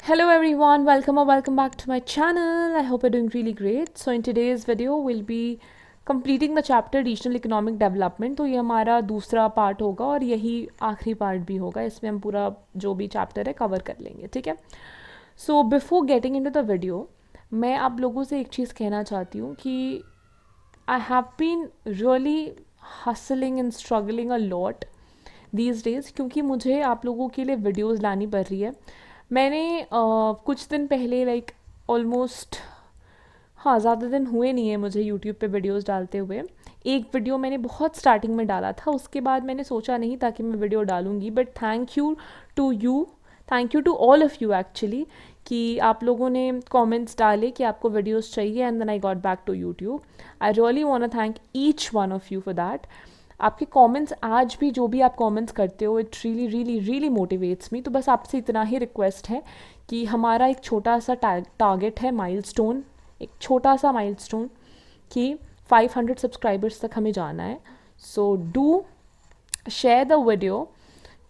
Hello everyone, welcome or welcome back to my channel. I hope you're doing really great. So in today's video we'll be completing the chapter Regional Economic Development. तो ये हमारा दूसरा part होगा और यही आखिरी part भी होगा. इसमें हम पूरा जो भी चैप्टर है कवर कर लेंगे, ठीक है. So before getting into the video मैं आप लोगों से एक चीज़ कहना चाहती हूँ कि I have been really hustling and struggling a lot these days, क्योंकि मुझे आप लोगों के लिए वीडियोज़ लानी पड़ रही है. मैंने कुछ दिन पहले लाइक ऑलमोस्ट हाँ ज़्यादा दिन हुए नहीं है मुझे यूट्यूब पे वीडियोस डालते हुए. एक वीडियो मैंने बहुत स्टार्टिंग में डाला था, उसके बाद मैंने सोचा नहीं था कि मैं वीडियो डालूँगी. But thank you to all of you actually कि आप लोगों ने कमेंट्स डाले कि आपको वीडियोस चाहिए and then I got back to YouTube. I really want to thank each one of you for that. आपके कमेंट्स आज भी जो भी आप कमेंट्स करते हो it really really really motivates me. तो बस आपसे इतना ही रिक्वेस्ट है कि हमारा एक छोटा सा टारगेट है, माइलस्टोन, एक छोटा सा माइलस्टोन कि 500 सब्सक्राइबर्स तक हमें जाना है. So do share the video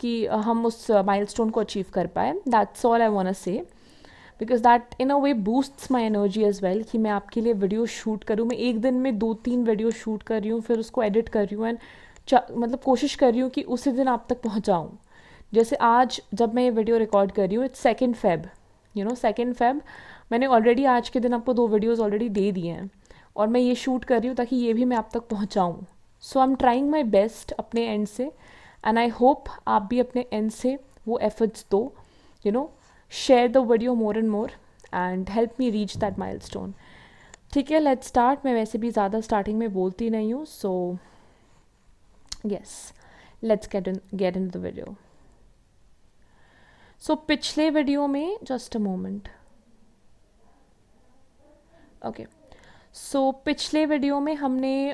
कि हम उस माइलस्टोन को अचीव कर पाए. That's all I want to say, because that in a way boosts my energy as well कि मैं आपके लिए वीडियो शूट करूँ. मैं एक दिन में 2-3 वीडियो शूट कर रही हूँ, फिर उसको एडिट कर रही हूँ एंड मतलब कोशिश कर रही हूँ कि उसी दिन आप तक पहुँचाऊँ. जैसे आज जब मैं ये वीडियो रिकॉर्ड कर रही हूँ, इट्स 2 Feb, 2 Feb. मैंने ऑलरेडी आज के दिन आपको 2 वीडियोज़ ऑलरेडी दे दिए हैं और मैं ये शूट कर रही हूँ ताकि ये भी मैं आप तक पहुँचाऊँ. So I am trying my best अपने एंड से एंड आई होप आप भी अपने एंड से वो एफर्ट्स दो. Share the video more and more and help me reach that milestone. ठीक है, लेट्स स्टार्ट. मैं वैसे भी ज़्यादा स्टार्टिंग में बोलती नहीं हूँ. So yes, let's get in the video. सो पिछले वीडियो में just a moment. Okay, so पिछले वीडियो में हमने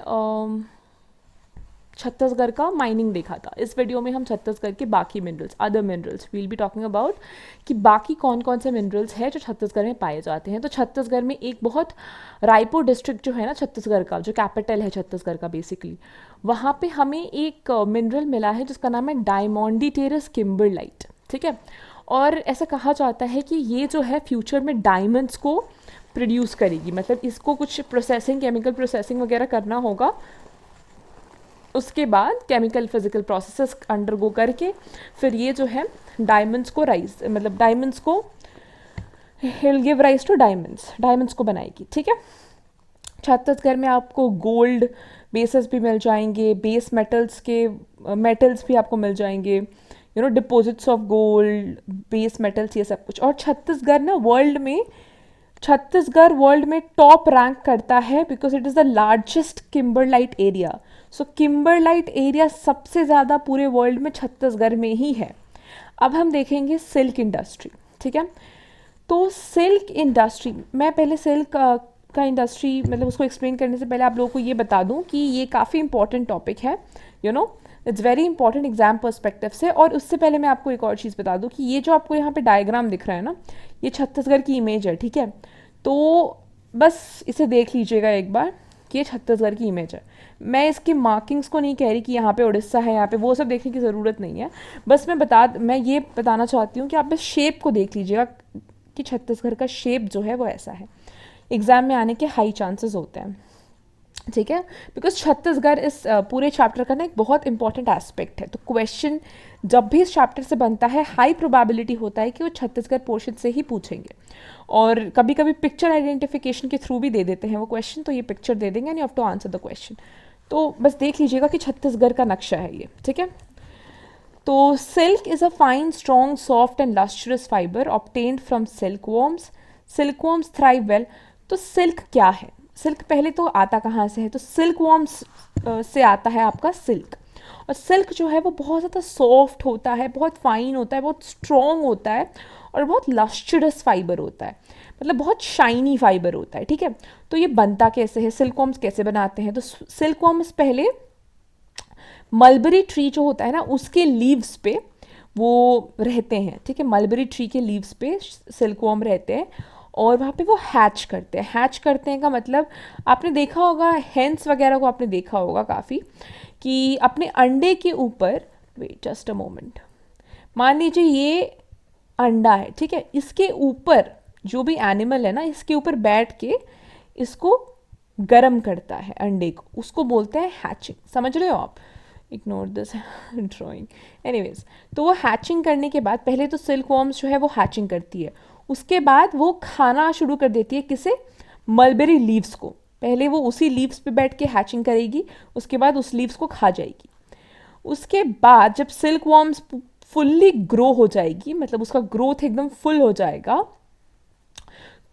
छत्तीसगढ़ का माइनिंग देखा था. इस वीडियो में हम छत्तीसगढ़ के बाकी minerals, other minerals we'll be talking about कि बाकी कौन कौन से मिनरल्स हैं जो छत्तीसगढ़ में पाए जाते हैं. तो छत्तीसगढ़ में एक बहुत, रायपुर डिस्ट्रिक्ट जो है ना छत्तीसगढ़ का, जो कैपिटल है छत्तीसगढ़ का बेसिकली, वहाँ पे हमें एक मिनरल मिला है जिसका नाम है डायमोंडिटेरस किम्बरलाइट. ठीक है, और ऐसा कहा जाता है कि ये जो है फ्यूचर में डायमंड्स को प्रोड्यूस करेगी. मतलब इसको कुछ प्रोसेसिंग, केमिकल प्रोसेसिंग वगैरह करना होगा, उसके बाद केमिकल फिजिकल प्रोसेसेस अंडरगो करके फिर ये जो है डायमंड्स को राइज, मतलब डायमंड्स को will give rise to diamonds को बनाएगी. ठीक है, छत्तीसगढ़ में आपको गोल्ड बेसेस भी मिल जाएंगे, बेस मेटल्स के मेटल्स भी आपको मिल जाएंगे, deposits of gold, base metals, ये सब कुछ. और छत्तीसगढ़ वर्ल्ड में टॉप रैंक करता है because it is the largest kimberlite area. So kimberlite area सबसे ज़्यादा पूरे वर्ल्ड में छत्तीसगढ़ में ही है. अब हम देखेंगे सिल्क इंडस्ट्री. ठीक है, तो सिल्क इंडस्ट्री, मैं पहले सिल्क का इंडस्ट्री मतलब उसको एक्सप्लेन करने से पहले आप लोगों को ये बता दूं कि ये काफ़ी इंपॉर्टेंट टॉपिक है. It's very important exam perspective से. और उससे पहले मैं आपको एक और चीज़ बता दूं कि ये जो आपको यहाँ पे डायग्राम दिख रहा है ना, ये छत्तीसगढ़ की इमेज है. ठीक है, तो बस इसे देख लीजिएगा एक बार कि ये छत्तीसगढ़ की इमेज है. मैं इसकी मार्किंग्स को नहीं कह रही कि यहाँ पे उड़ीसा है, यहाँ पे वो सब देखने की ज़रूरत नहीं है. बस मैं ये बताना चाहती हूँ कि आप बस शेप को देख लीजिएगा कि छत्तीसगढ़ का शेप जो है वो ऐसा है. एग्ज़ाम में आने के हाई चांसेस होते हैं. ठीक है, बिकॉज छत्तीसगढ़ इस पूरे चैप्टर का ना एक बहुत इंपॉर्टेंट एस्पेक्ट है. तो क्वेश्चन जब भी इस चैप्टर से बनता है हाई प्रोबेबिलिटी होता है कि वो छत्तीसगढ़ पोर्शन से ही पूछेंगे. और कभी कभी पिक्चर आइडेंटिफिकेशन के थ्रू भी दे देते हैं वो क्वेश्चन. तो ये पिक्चर दे देंगे and you have to answer the question. तो बस देख लीजिएगा कि छत्तीसगढ़ का नक्शा है ये. ठीक है, तो silk is a fine strong soft and lustrous fibre obtained from silk worms. Silk worms thrive well. तो सिल्क क्या है? सिल्क पहले तो आता कहाँ से है? तो सिल्क वर्म्स से आता है आपका सिल्क. और सिल्क जो है वो बहुत ज़्यादा सॉफ्ट होता है, बहुत फाइन होता है, बहुत स्ट्रॉन्ग होता है और बहुत लस्ट्रस फाइबर होता है, मतलब बहुत शाइनी फाइबर होता है. ठीक है, तो ये बनता कैसे है, सिल्क वर्म्स कैसे बनाते हैं? तो सिल्क वर्म्स पहले मलबरी ट्री जो होता है ना उसके लीव्स पे वो रहते हैं. ठीक है, मलबरी ट्री के लीव्स पे सिल्क वर्म रहते हैं और वहाँ पे वो हैच करते हैं. हैच करते हैं का मतलब आपने देखा होगा, हेंस वगैरह को आपने देखा होगा काफ़ी, कि अपने अंडे के ऊपर, वेट जस्ट अ मोमेंट, मान लीजिए ये अंडा है, ठीक है। इसके ऊपर जो भी एनिमल है ना, इसके ऊपर बैठ के इसको गरम करता है अंडे को, उसको बोलते हैं हैचिंग। समझ रहे हो आप? Ignore this drawing. एनीवेज, तो वो हैचिंग करने के बाद पहले तो सिल्क वॉर्म्स जो है वो हैचिंग करती है, उसके बाद वो खाना शुरू कर देती है किसे? मलबेरी लीव्स को। पहले वो उसी लीव्स पे बैठ के हैचिंग करेगी, उसके बाद उस लीव्स को खा जाएगी। उसके बाद जब सिल्क वॉर्म्स फुल्ली ग्रो हो जाएगी, मतलब उसका ग्रोथ एकदम फुल हो जाएगा,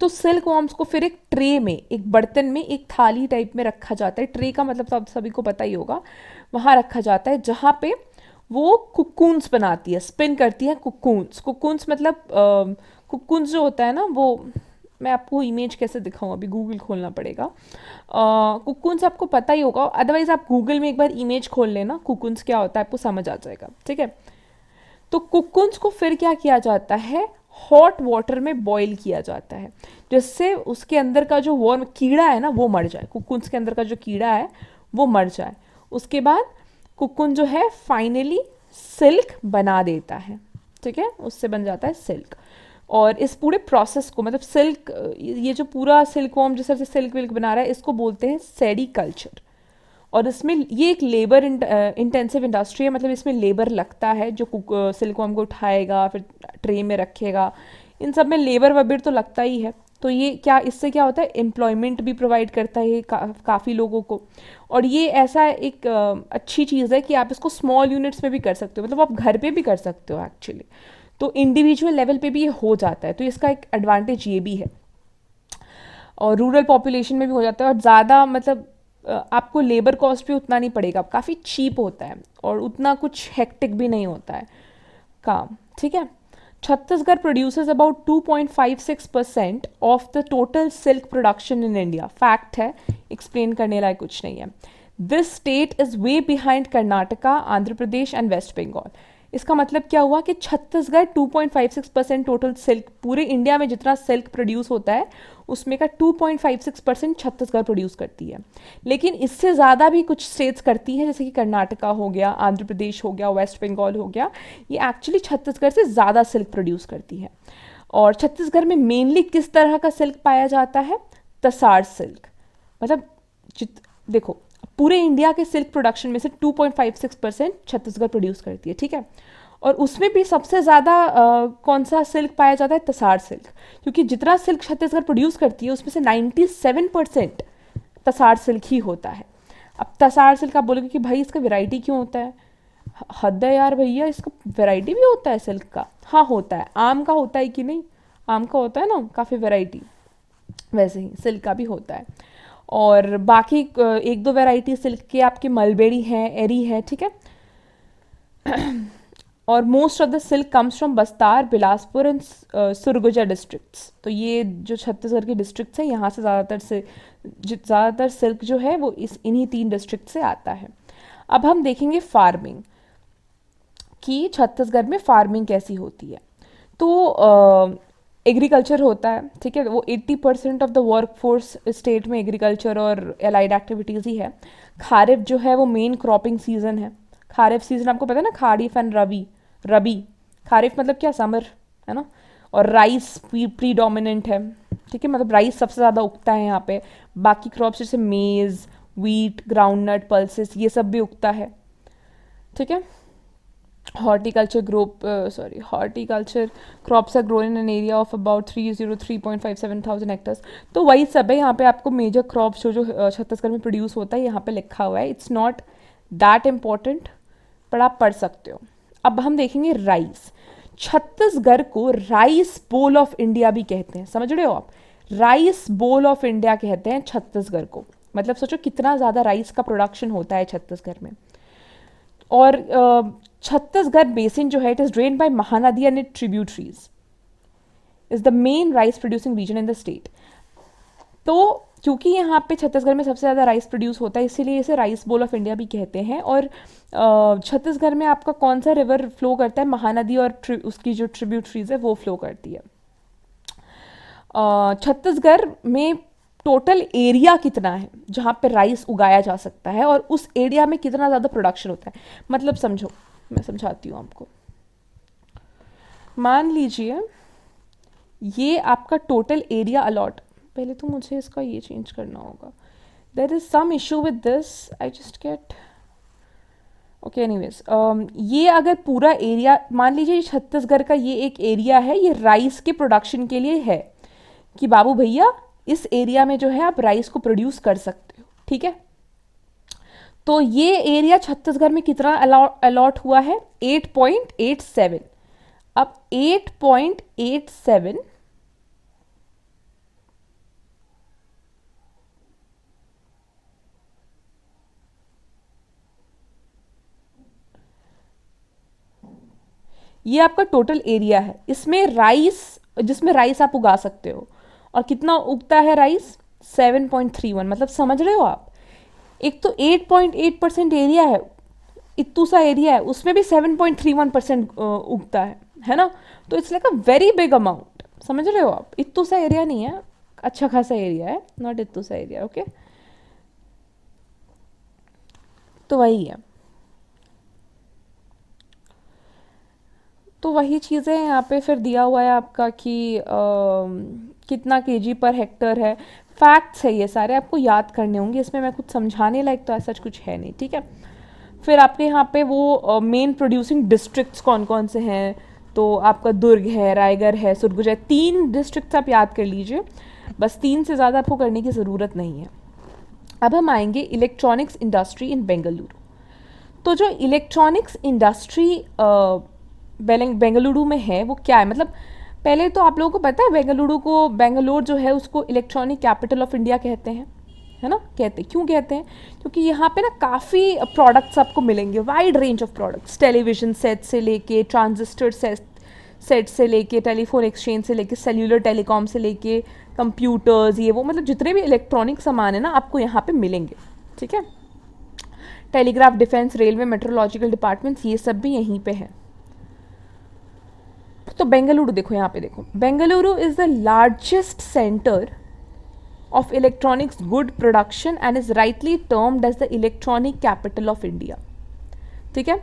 तो सिल्क वॉर्म्स को फिर एक ट्रे में, एक बर्तन में, एक थाली टाइप में रखा जाता है। ट्रे का मतलब तो आप सभी को पता ही होगा, वहाँ रखा जाता है जहाँ पे वो कुकून्स बनाती है, स्पिन करती है कुकून्स। कुकून्स मतलब कुकून्स जो होता है ना, वो मैं आपको इमेज कैसे दिखाऊं, अभी गूगल खोलना पड़ेगा। कुकून्स आपको पता ही होगा, अदरवाइज आप गूगल में एक बार इमेज खोल लेना, कुकून्स क्या होता है आपको समझ आ जाएगा, ठीक है। तो कुकुन्स को फिर क्या किया जाता है? हॉट वाटर में बॉईल किया जाता है, जिससे उसके अंदर का जो वर्म कीड़ा है ना वो मर जाए, कुकुन्स के अंदर का जो कीड़ा है वो मर जाए। उसके बाद कुकुन जो है फाइनली सिल्क बना देता है, ठीक है, उससे बन जाता है सिल्क। और इस पूरे प्रोसेस को, मतलब सिल्क, ये जो पूरा सिल्क वॉर्म जिस तरह से सिल्क विल्क बना रहा है, इसको बोलते हैं सेरीकल्चर। और इसमें ये एक लेबर इंटेंसिव इंडस्ट्री है, मतलब इसमें लेबर लगता है जो सिलिकॉन को उठाएगा, फिर ट्रे में रखेगा, इन सब में लेबर वबेर तो लगता ही है। तो ये क्या, इससे क्या होता है, एम्प्लॉयमेंट भी प्रोवाइड करता है ये काफ़ी लोगों को। और ये ऐसा एक अच्छी चीज़ है कि आप इसको स्मॉल यूनिट्स में भी कर सकते हो, मतलब आप घर पे भी कर सकते हो एक्चुअली। तो इंडिविजुअल लेवल पे भी ये हो जाता है, तो इसका एक एडवांटेज ये भी है। और रूरल पॉपुलेशन में भी हो जाता है, और ज़्यादा मतलब आपको लेबर कॉस्ट भी उतना नहीं पड़ेगा, काफ़ी चीप होता है और उतना कुछ हेक्टिक भी नहीं होता है काम, ठीक है। Chhattisgarh produces about 2.56% of the total silk production in India. Fact है, एक्सप्लेन करने लायक कुछ नहीं है। This state is way behind Karnataka, Andhra Pradesh and West Bengal. इसका मतलब क्या हुआ कि छत्तीसगढ़ 2.56% टोटल सिल्क, पूरे इंडिया में जितना सिल्क प्रोड्यूस होता है उसमें का 2.56% छत्तीसगढ़ प्रोड्यूस करती है। लेकिन इससे ज़्यादा भी कुछ स्टेट्स करती हैं, जैसे कि कर्नाटका हो गया, आंध्र प्रदेश हो गया, वेस्ट बंगाल हो गया, ये एक्चुअली छत्तीसगढ़ से ज़्यादा सिल्क प्रोड्यूस करती है। और छत्तीसगढ़ में मेनली किस तरह का सिल्क पाया जाता है? तसार सिल्क। मतलब देखो, पूरे इंडिया के सिल्क प्रोडक्शन में से 2.56% छत्तीसगढ़ प्रोड्यूस करती है, ठीक है। और उसमें भी सबसे ज़्यादा कौन सा सिल्क पाया जाता है? तसार सिल्क। क्योंकि जितना सिल्क छत्तीसगढ़ प्रोड्यूस करती है उसमें से 97% तसार सिल्क ही होता है। अब तसार सिल्क आप बोलोगे कि भाई इसका वैरायटी क्यों होता है? हद है यार भैया, इसका वैरायटी भी होता है सिल्क का। हाँ होता है, आम का होता है कि नहीं? आम का होता है ना काफ़ी वैरायटी, वैसे ही सिल्क का भी होता है। और बाकी एक दो वैरायटी सिल्क के आपके मलबेरी है, एरी है, ठीक है। और most of the silk comes from Bastar, Bilaspur and Surguja districts. तो ये जो छत्तीसगढ़ के डिस्ट्रिक्ट्स हैं, यहाँ से ज़्यादातर सिल्क जो है वो इन्हीं 3 डिस्ट्रिक्ट से आता है। अब हम देखेंगे फार्मिंग, कि छत्तीसगढ़ में फार्मिंग कैसी होती है। तो एग्रीकल्चर होता है, ठीक है, वो 80% of the work force state में एग्रीकल्चर और एलाइड एक्टिविटीज़ ही है। खारिफ जो है वो मेन क्रॉपिंग सीजन है। खारिफ सीजन आपको पता है ना, खारिफ एंड रबी। रबी, खारिफ मतलब क्या, समर, है ना। और राइस प्रीडोमिनेंट है, ठीक है, मतलब राइस सबसे ज़्यादा उगता है यहाँ पे। बाकी क्रॉप्स जैसे मेज़, व्हीट, ग्राउंडनट, पल्सेस, ये सब भी उगता है, ठीक है। Horticulture crops are grown in an area of about 303.57 thousand hectares। तो वही सब है यहाँ पे, आपको मेजर क्रॉप्स जो छत्तीसगढ़ में प्रोड्यूस होता है यहाँ पे लिखा हुआ है। इट्स नॉट दैट इम्पॉर्टेंट, पर आप पढ़ सकते हो। अब हम देखेंगे राइस। छत्तीसगढ़ को राइस बोल ऑफ इंडिया भी कहते हैं, समझ रहे हो आप? राइस बोल ऑफ इंडिया कहते हैं छत्तीसगढ़ को। मतलब सोचो कितना ज़्यादा राइस का प्रोडक्शन होता है छत्तीसगढ़ में। और छत्तीसगढ़ बेसिन जो है, it is drain by Mahanadi and it tributaries, is the main rice producing region in the state. तो क्योंकि यहाँ पे छत्तीसगढ़ में सबसे ज़्यादा राइस प्रोड्यूस होता है, इसीलिए इसे राइस बोल ऑफ इंडिया भी कहते हैं। और छत्तीसगढ़ में आपका कौन सा रिवर फ्लो करता है? महानदी, और उसकी जो ट्रिब्यूटरीज है वो फ्लो करती है। छत्तीसगढ़ में टोटल एरिया कितना है जहाँ पे राइस उगाया जा सकता है, और उस एरिया में कितना ज़्यादा प्रोडक्शन होता है? मतलब समझो, मैं समझाती हूँ आपको। मान लीजिए ये आपका टोटल एरिया अलॉट, पहले तो मुझे इसका ये चेंज करना होगा, there is some issue with this, I just get okay anyways. ये अगर पूरा एरिया मान लीजिए ये छत्तीसगढ़ का ये एक एरिया है, ये राइस के प्रोडक्शन के लिए है कि बाबू भैया इस एरिया में जो है आप राइस को प्रोड्यूस कर सकते हो, ठीक है। तो ये एरिया छत्तीसगढ़ में कितना अलॉट हुआ है, 8.87। अब 8.87 ये आपका टोटल एरिया है, इसमें राइस, जिसमें राइस आप उगा सकते हो, और कितना उगता है राइस, 7.31। मतलब समझ रहे हो आप, एक तो 8.8% एरिया है, इतू सा एरिया है, उसमें भी 7.31% उगता है ना। तो it's like a very big amount, समझ रहे हो आप, इतू सा एरिया नहीं है, अच्छा खासा एरिया है, नॉट इतू सा एरिया, ओके। तो वही है, तो वही चीज़ें यहाँ पे फिर दिया हुआ है आपका कि कितना केजी पर हेक्टर है। फैक्ट्स है ये सारे, आपको याद करने होंगे, इसमें मैं कुछ समझाने लायक तो ऐसा कुछ है नहीं, ठीक है। फिर आपके यहाँ पे वो मेन प्रोड्यूसिंग डिस्ट्रिक्ट्स कौन कौन से हैं, तो आपका दुर्ग है, रायगढ़ है, सुरगुजा है, 3 डिस्ट्रिक्ट्स आप याद कर लीजिए, बस 3 से ज़्यादा आपको करने की ज़रूरत नहीं है। अब हम आएंगे इलेक्ट्रॉनिक्स इंडस्ट्री इन बेंगलुरु। तो जो इलेक्ट्रॉनिक्स इंडस्ट्री बेंगलुरु में है वो क्या है, मतलब पहले तो आप लोगों को पता है बेंगलुरु को, बेंगलोर जो है उसको इलेक्ट्रॉनिक कैपिटल ऑफ इंडिया कहते हैं, है ना। कहते क्यों कहते हैं, क्योंकि यहाँ पे ना काफ़ी प्रोडक्ट्स आपको मिलेंगे, wide range of products, television set से लेके ट्रांजिस्टर सेट से लेके टेलीफोन एक्सचेंज से लेके सेल्यूलर टेलीकॉम से लेके कंप्यूटर्स, ये वो, मतलब जितने भी इलेक्ट्रॉनिक सामान है ना आपको यहाँ पे मिलेंगे, ठीक है। Telegraph, defence, railway, meteorological departments, ये सब भी यहीं पे है। तो बेंगलुरु देखो, यहाँ पे देखो, Bengaluru is the largest centre of electronics good production and is rightly termed as the electronic capital of India, ठीक है।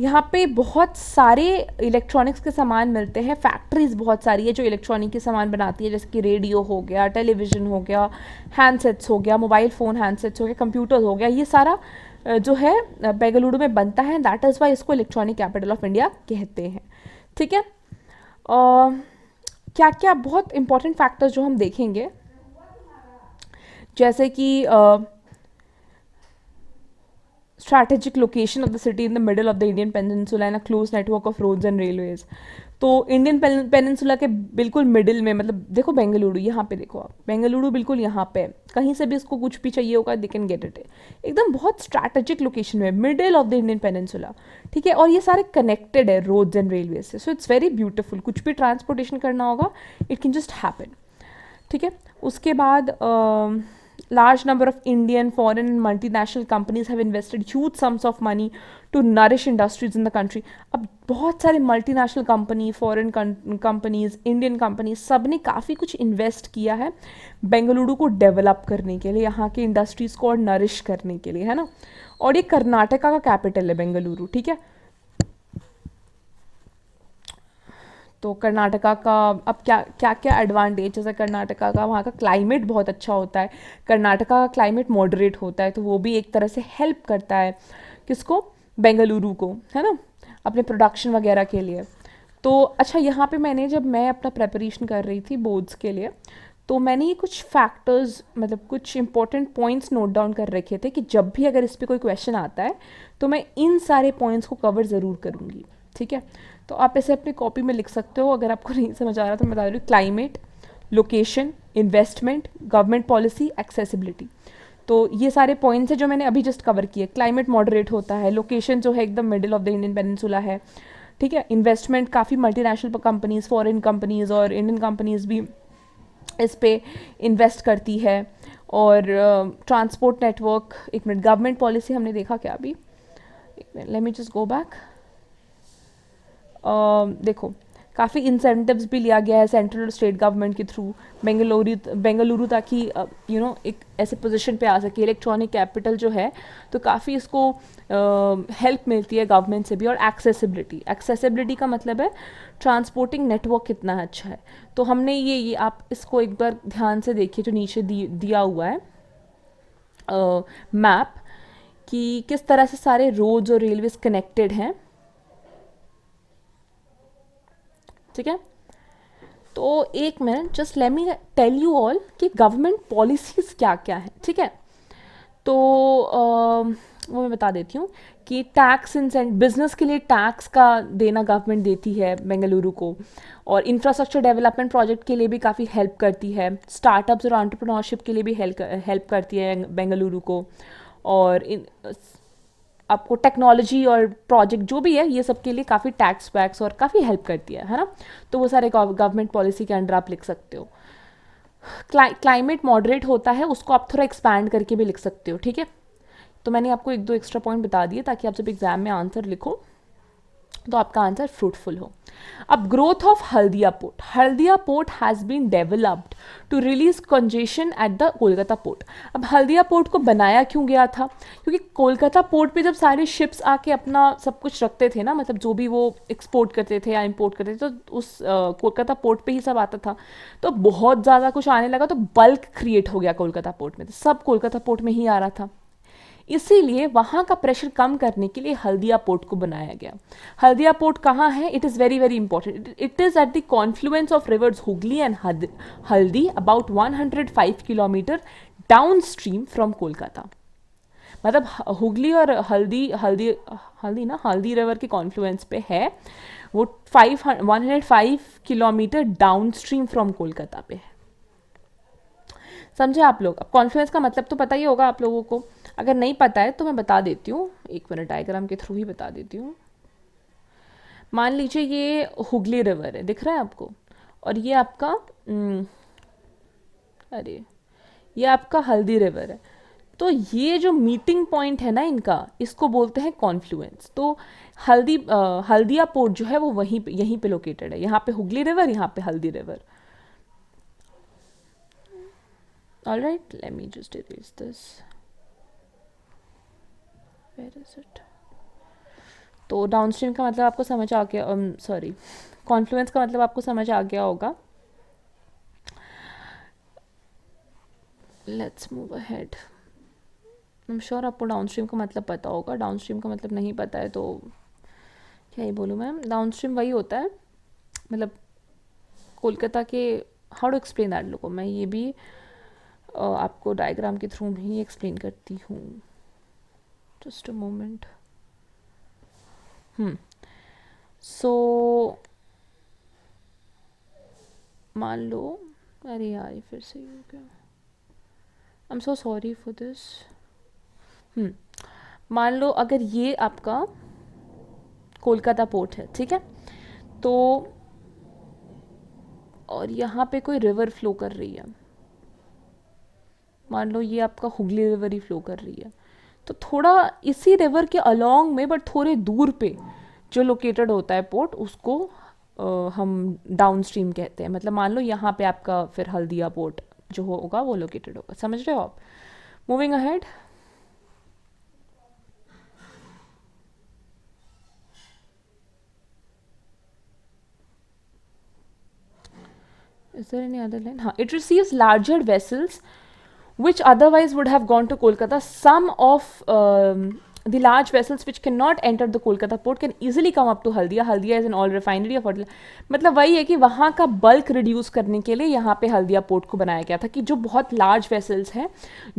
यहाँ पे बहुत सारे इलेक्ट्रॉनिक्स के सामान मिलते हैं, फैक्ट्रीज बहुत सारी है जो इलेक्ट्रॉनिक के सामान बनाती है, जैसे कि रेडियो हो गया, टेलीविज़न हो गया, हैंडसेट्स हो गया, मोबाइल फ़ोन हैंडसेट्स हो गया, कंप्यूटर्स हो गया, ये सारा जो है बेंगलुरु में बनता है, दैट इज़ वाई इसको इलेक्ट्रॉनिक कैपिटल ऑफ इंडिया कहते हैं, ठीक है। क्या क्या बहुत इंपॉर्टेंट फैक्टर्स जो हम देखेंगे, जैसे कि strategic location of the city in the middle of the Indian peninsula and a close network of roads and railways। तो इंडियन पेनिनसुला के बिल्कुल मिडिल में, मतलब देखो बेंगलुरु, यहाँ पे देखो आप, बेंगलुरु बिल्कुल यहाँ पे, कहीं से भी इसको कुछ भी चाहिए होगा दे कैन गेट इट, एकदम बहुत स्ट्रैटेजिक लोकेशन में, middle of the Indian peninsula, ठीक है। और ये सारे कनेक्टेड है रोड्स एंड रेलवे से, सो इट्स वेरी ब्यूटीफुल, कुछ भी ट्रांसपोर्टेशन करना होगा इट कैन जस्ट हैपन, ठीक है। उसके बाद large number of Indian, foreign and multinational companies have invested huge sums of money to nourish industries in the country। अब बहुत सारे multinational company, foreign companies, Indian companies, सब ने काफ़ी कुछ इन्वेस्ट किया है बेंगलुरु को डेवलप करने के लिए, यहाँ के इंडस्ट्रीज़ को और नरिश करने के लिए, है ना। और ये कर्नाटका का कैपिटल है बेंगलुरु, ठीक है। तो कर्नाटका का अब क्या क्या क्या एडवांटेज, जैसे कर्नाटका का वहाँ का क्लाइमेट बहुत अच्छा होता है, कर्नाटका का क्लाइमेट मॉडरेट होता है, तो वो भी एक तरह से हेल्प करता है किसको, बेंगलुरु को, है ना, अपने प्रोडक्शन वगैरह के लिए। तो अच्छा, यहाँ पे मैंने जब मैं अपना प्रेपरेशन कर रही थी बोर्ड्स के लिए, तो मैंने ये कुछ फैक्टर्स, मतलब कुछ इंपॉर्टेंट पॉइंट्स नोट डाउन कर रखे थे कि जब भी अगर इस पर कोई क्वेश्चन आता है तो मैं इन सारे पॉइंट्स को कवर ज़रूर करूँगी, ठीक है। तो आप ऐसे अपनी कॉपी में लिख सकते हो, अगर आपको नहीं समझ आ रहा तो मैं बता रही हूँ, climate, location, investment, government policy, accessibility. तो ये सारे पॉइंट्स हैं जो मैंने अभी जस्ट कवर किए। क्लाइमेट मॉडरेट होता है, लोकेशन जो है एकदम middle of the Indian peninsula है, ठीक है। इन्वेस्टमेंट, काफ़ी मल्टीनेशनल कंपनीज़, फॉरेन कंपनीज़ और इंडियन कंपनीज़ भी इस पे इन्वेस्ट करती है। और ट्रांसपोर्ट नेटवर्क, एक मिनट, गवर्नमेंट पॉलिसी हमने देखा क्या अभी, let me just go back. देखो, काफ़ी इंसेंटिव्स भी लिया गया है सेंट्रल और स्टेट गवर्नमेंट के थ्रू बेंगलुरु ताकि एक ऐसे पोजीशन पे आ सके इलेक्ट्रॉनिक कैपिटल जो है, तो काफ़ी इसको हेल्प मिलती है गवर्नमेंट से भी। और एक्सेसिबिलिटी का मतलब है ट्रांसपोर्टिंग नेटवर्क कितना अच्छा है। तो हमने ये आप इसको एक बार ध्यान से देखिए जो नीचे दिया हुआ है मैप, कि किस तरह से सारे रोड्स और रेलवेज कनेक्टेड हैं, ठीक है। तो एक minute, just let me tell you all कि गवर्नमेंट पॉलिसीज क्या क्या है, ठीक है। तो वो मैं बता देती हूँ कि टैक्स बिजनेस के लिए टैक्स का देना गवर्नमेंट देती है बेंगलुरु को, और इंफ्रास्ट्रक्चर डेवलपमेंट प्रोजेक्ट के लिए भी काफ़ी हेल्प करती है, स्टार्टअप्स और एंटरप्रेन्योरशिप के लिए भी हेल्प करती है बेंगलुरु को, और आपको टेक्नोलॉजी और प्रोजेक्ट जो भी है ये सब के लिए काफ़ी टैक्स वैक्स और काफ़ी हेल्प करती है ना। तो वो सारे गवर्नमेंट पॉलिसी के अंडर आप लिख सकते हो। क्लाइमेट मॉडरेट होता है, उसको आप थोड़ा एक्सपैंड करके भी लिख सकते हो, ठीक है। तो मैंने आपको एक दो एक्स्ट्रा पॉइंट बता दिए ताकि आप जब एग्जाम में आंसर लिखो तो आपका आंसर फ्रूटफुल हो। अब growth of Haldia port has been developed to release congestion at the Kolkata port. अब हल्दिया पोर्ट को बनाया क्यों गया था? क्योंकि कोलकाता पोर्ट पे जब सारे शिप्स आके अपना सब कुछ रखते थे ना, मतलब जो भी वो एक्सपोर्ट करते थे या इम्पोर्ट करते थे, तो उस कोलकाता पोर्ट पे ही सब आता था। तो बहुत ज़्यादा कुछ आने लगा, तो बल्क क्रिएट हो गया कोलकाता पोर्ट में, तो सब कोलकाता पोर्ट में ही आ रहा था। इसीलिए वहाँ का प्रेशर कम करने के लिए हल्दिया पोर्ट को बनाया गया। हल्दिया पोर्ट कहाँ है? It is very very important. It is at the Confluence of reverse Hooghly and हल्दी, about 105 kilometre down stream from Kolkata. मतलब हुगली और हल्दी रिवर के कॉन्फ्लुएंस पे है वो। 105 kilometre down stream from Kolkata पे है। समझे आप लोग? अब कॉन्फ्लुएंस का मतलब तो पता ही होगा आप लोगों को, अगर नहीं पता है तो मैं बता देती हूँ, एक मिनट डायग्राम के थ्रू ही बता देती हूँ। मान लीजिए ये हुगली रिवर है, दिख रहा है आपको, और ये आपका ये आपका हल्दी रिवर है। तो ये जो मीटिंग पॉइंट है ना इनका, इसको बोलते हैं कॉन्फ्लुएंस। तो हल्दिया पोर्ट जो है वो यहीं पे लोकेटेड है। यहाँ पे हुगली रिवर, यहाँ पे हल्दी river. Alright, let me just erase this. Where is it? तो डाउनस्ट्रीम का मतलब आपको समझ आ गया, सॉरी, कॉन्फ्लुएंस का मतलब आपको समझ आ गया होगा। Let's move ahead. I am sure आपको डाउनस्ट्रीम का मतलब पता होगा। डाउनस्ट्रीम का मतलब नहीं पता है तो क्या ही बोलूँ मैं। डाउनस्ट्रीम वही होता है, मतलब कोलकाता के, हाउ टू एक्सप्लेन दैट, लोगों मैं ये भी आपको डायग्राम के थ्रू ही एक्सप्लेन करती हूँ। Just a moment. सो मान लो, अरे यार फिर से हो गया, I am so sorry for this. मान लो अगर ये आपका कोलकाता पोर्ट है, ठीक है, तो और यहाँ पे कोई रिवर फ्लो कर रही है, मान लो ये आपका हुगली रिवर ही फ्लो कर रही है, तो थोड़ा इसी रिवर के अलोंग में बट थोड़े दूर पे जो लोकेटेड होता है पोर्ट, उसको हम डाउन स्ट्रीम कहते हैं। मतलब मान लो यहाँ पे आपका फिर हल्दिया पोर्ट जो होगा वो लोकेटेड होगा। समझ रहे हो आप? Moving ahead. Is there any other line? हाँ, it receives larger vessels which otherwise would have gone to Kolkata. Some of the large vessels which cannot enter the Kolkata port can easily come up to Haldia. Haldia is an oil refinery of मतलब वही है कि वहाँ का bulk reduce करने के लिए यहाँ पे हल्दिया पोर्ट को बनाया गया था कि जो बहुत लार्ज वेसल्स हैं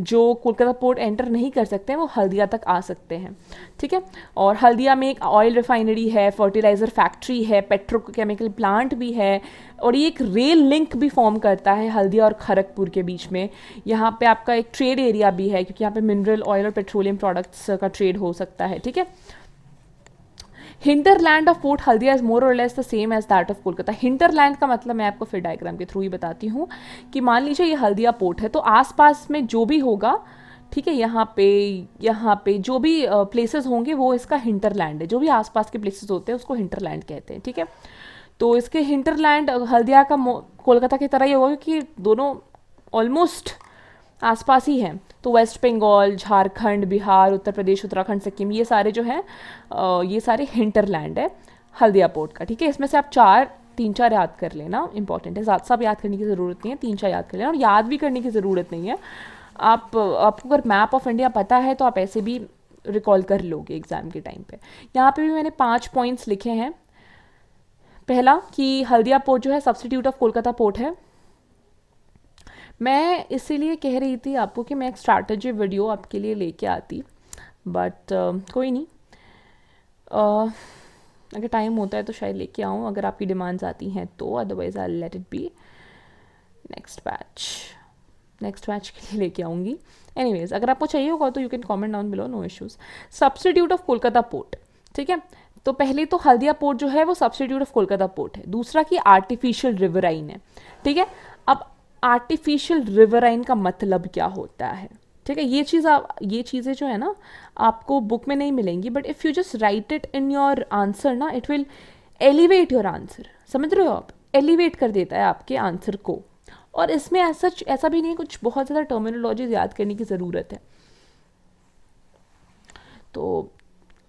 जो कोलकाता पोर्ट एंटर नहीं कर सकते हैं वो हल्दिया तक आ सकते हैं, ठीक है। और हल्दिया में एक ऑयल रिफाइनरी है, फर्टिलाइज़र फैक्ट्री है, पेट्रोकेमिकल प्लांट भी है, और ये एक रेल लिंक भी फॉर्म करता है हल्दिया और खड़गपुर के बीच में। यहाँ पे आपका एक ट्रेड एरिया भी है क्योंकि यहाँ पे मिनरल ऑयल और पेट्रोलियम प्रोडक्ट्स का ट्रेड हो सकता है, ठीक है। Hinterland of port Haldia is more और less the same as that of Kolkata. Hinterland का मतलब मैं आपको फिर डायग्राम के थ्रू ही बताती हूँ कि मान लीजिए ये हल्दिया पोर्ट है, तो आसपास में जो भी होगा, ठीक है, यहाँ पे जो भी प्लेसेस होंगे वो इसका हिंटरलैंड है। जो भी आसपास के प्लेसेस होते हैं उसको हिंटरलैंड कहते हैं, ठीक है। तो इसके हिंटरलैंड हल्दिया का कोलकाता की तरह ही होगा, क्योंकि दोनों ऑलमोस्ट आसपास ही हैं। तो वेस्ट बंगाल, झारखंड, बिहार, उत्तर प्रदेश, उत्तराखंड, सिक्किम, ये सारे जो हैं ये सारे हिंटरलैंड है हल्दिया पोर्ट का। ठीक है, इसमें से आप तीन चार याद कर लेना, इंपॉर्टेंट है, सब याद करने की ज़रूरत नहीं है, तीन चार याद कर लेना, और याद भी करने की ज़रूरत नहीं है। आपको अगर मैप ऑफ इंडिया पता है तो आप ऐसे भी रिकॉल कर लोगे एग्जाम के टाइम पे। यहाँ पे भी मैंने 5 पॉइंट्स लिखे हैं। पहला कि हल्दिया पोर्ट जो है सब्स्टिट्यूट ऑफ कोलकाता पोर्ट है। मैं इसीलिए कह रही थी आपको कि मैं एक स्ट्रैटेजी वीडियो आपके लिए लेके आती, बट कोई नहीं, अगर टाइम होता है तो शायद लेके आऊँ, अगर आपकी डिमांड्स आती हैं तो, otherwise I let it be next batch के लिए लेके आऊँगी। एनीवेज, अगर आपको चाहिए होगा तो you can comment down below, no issues. Substitute of Kolkata port, ठीक है, तो पहले तो हल्दिया पोर्ट जो है वो सब्स्टिट्यूट ऑफ कोलकाता पोर्ट है। दूसरा कि आर्टिफिशियल रिवराइन है। ठीक है, अब आर्टिफिशियल रिवराइन का मतलब क्या होता है? ठीक है, ये चीज़ें जो है ना आपको बुक में नहीं मिलेंगी, but if you just write it in your answer ना, it will elevate your answer. समझ रहे हो आप? एलिवेट कर देता है आपके आंसर को। और इसमें ऐसा भी नहीं है कुछ बहुत ज़्यादा टर्मिनोलॉजीज याद करने की ज़रूरत है। तो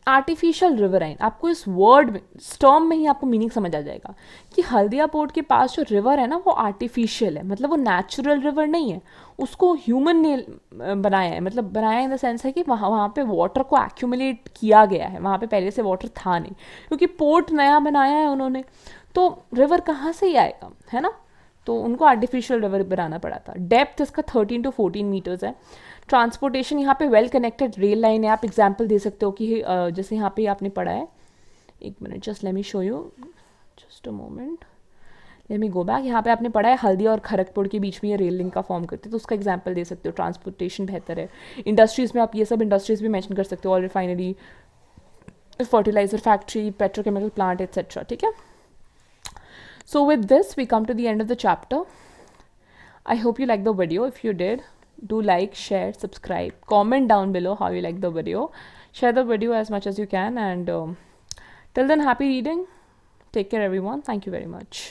आर्टिफिशियल रिवराइन, आपको इस वर्ड में, इस टर्म में ही आपको मीनिंग समझ आ जाएगा कि हल्दिया पोर्ट के पास जो रिवर है ना वो आर्टिफिशियल है, मतलब वो नेचुरल रिवर नहीं है, उसको ह्यूमन ने बनाया है। मतलब बनाया इन द सेंस है कि वहाँ पे वाटर को एक्यूमुलेट किया गया है, वहाँ पे पहले से वाटर था नहीं, क्योंकि पोर्ट नया बनाया है उन्होंने, तो रिवर कहाँ से ही आएगा, है ना? तो उनको आर्टिफिशियल रिवर बनाना पड़ा था। डेप्थ इसका 13 to 14 मीटर्स है। ट्रांसपोर्टेशन यहाँ पे वेल कनेक्टेड रेल लाइन है। आप एग्जाम्पल दे सकते हो कि जैसे यहाँ पे आपने पढ़ा है, एक minute, just let me show you, just a moment, let me go back. यहाँ पे आपने पढ़ा है हल्दिया और खड़गपुर के बीच में ये रेल लिंक का फॉर्म करते हैं, तो उसका एग्जाम्पल दे सकते हो। ट्रांसपोर्टेशन बेहतर है। इंडस्ट्रीज़ में आप ये सब इंडस्ट्रीज़ भी मैंशन कर सकते हो, oil refinery, fertiliser factory, petrochemical plant etcetera. ठीक है, so with this we come to the end of the chapter. I hope you liked the video. If you did, do like, share, subscribe, comment down below how you like the video, share the video as much as you can, and till then, happy reading. Take care everyone. Thank you very much.